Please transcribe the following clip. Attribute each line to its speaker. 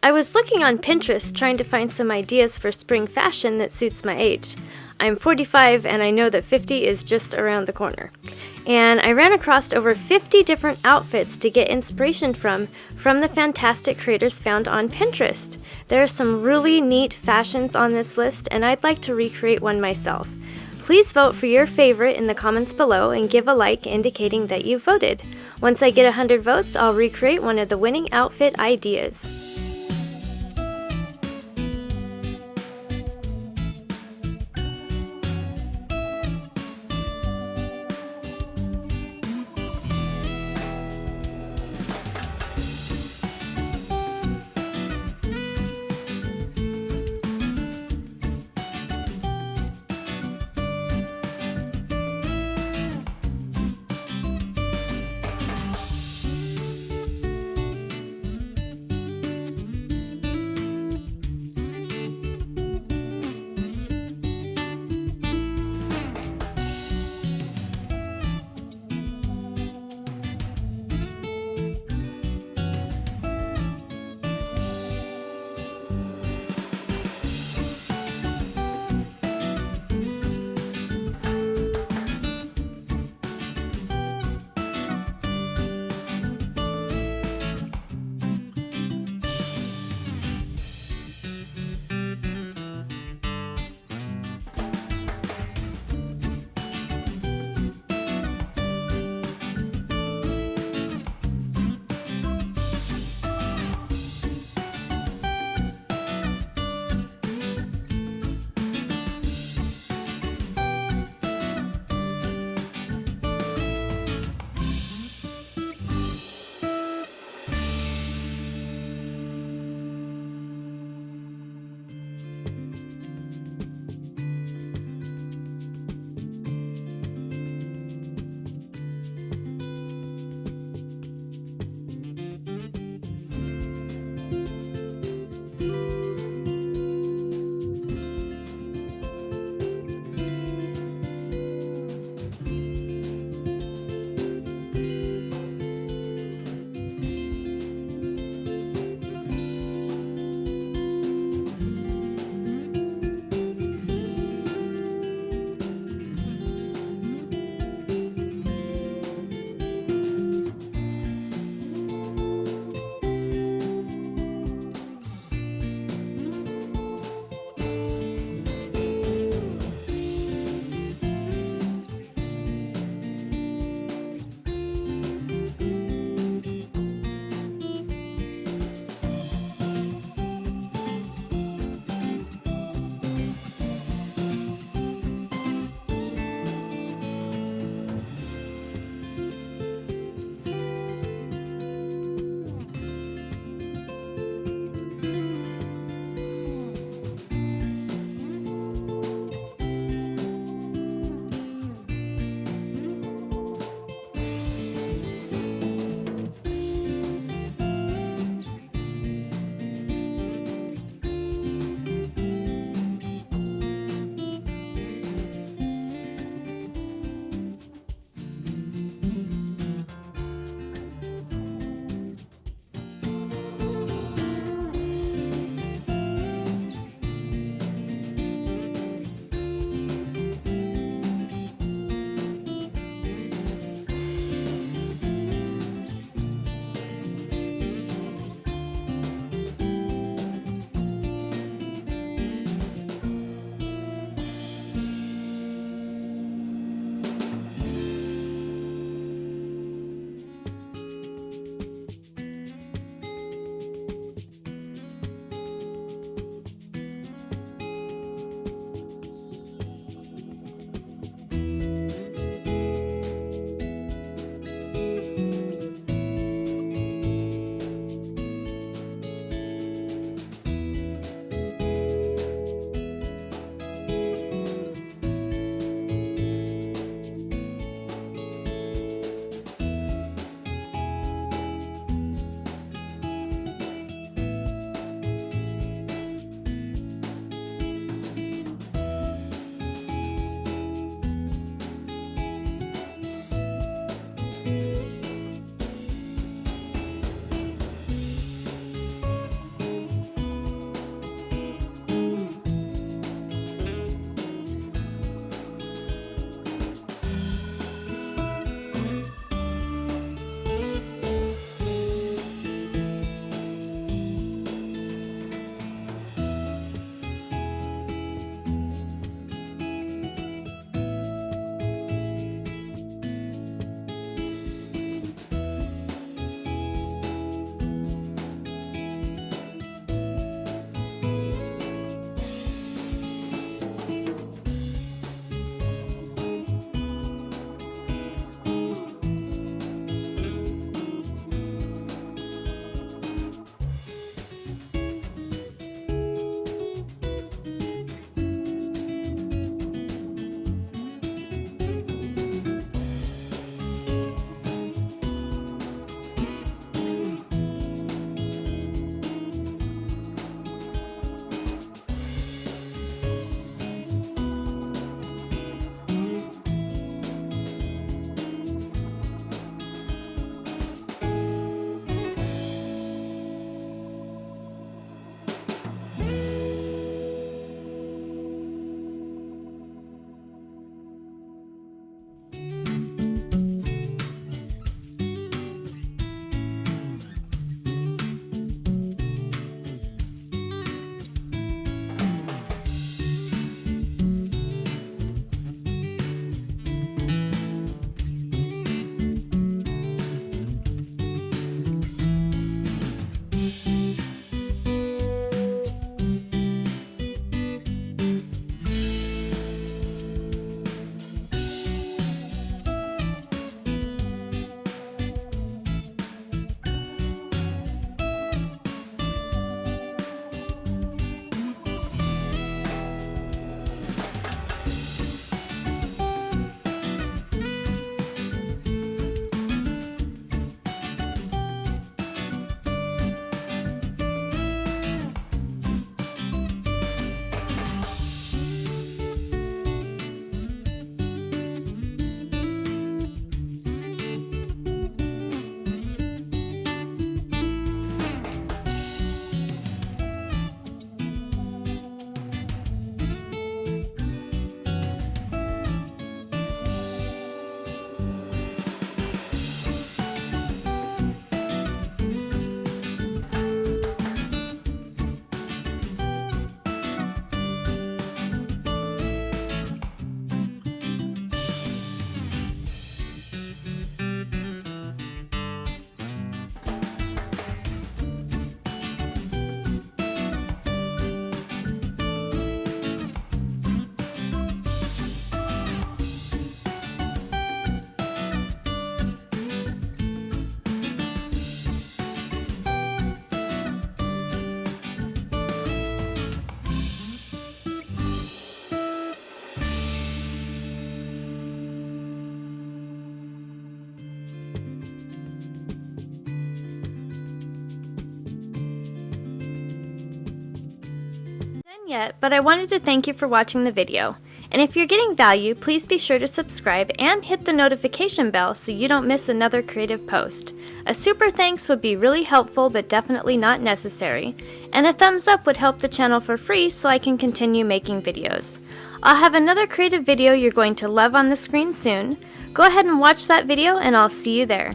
Speaker 1: I was looking on Pinterest trying to find some ideas for spring fashion that suits my age. I'm 45 and I know that 50 is just around the corner. And I ran across over 50 different outfits to get inspiration from the fantastic creators found on Pinterest. There are some really neat fashions on this list and I'd like to recreate one myself. Please vote for your favorite in the comments below and give a like indicating that you voted. Once I get 100 votes, I'll recreate one of the winning outfit ideas. yet, but I wanted to thank you for watching the video. And if you're getting value, please be sure to subscribe and hit the notification bell so you don't miss another creative post. A super thanks would be really helpful but definitely not necessary, and a thumbs up would help the channel for free so I can continue making videos. I'll have another creative video you're going to love on the screen soon. Go ahead and watch that video and I'll see you there.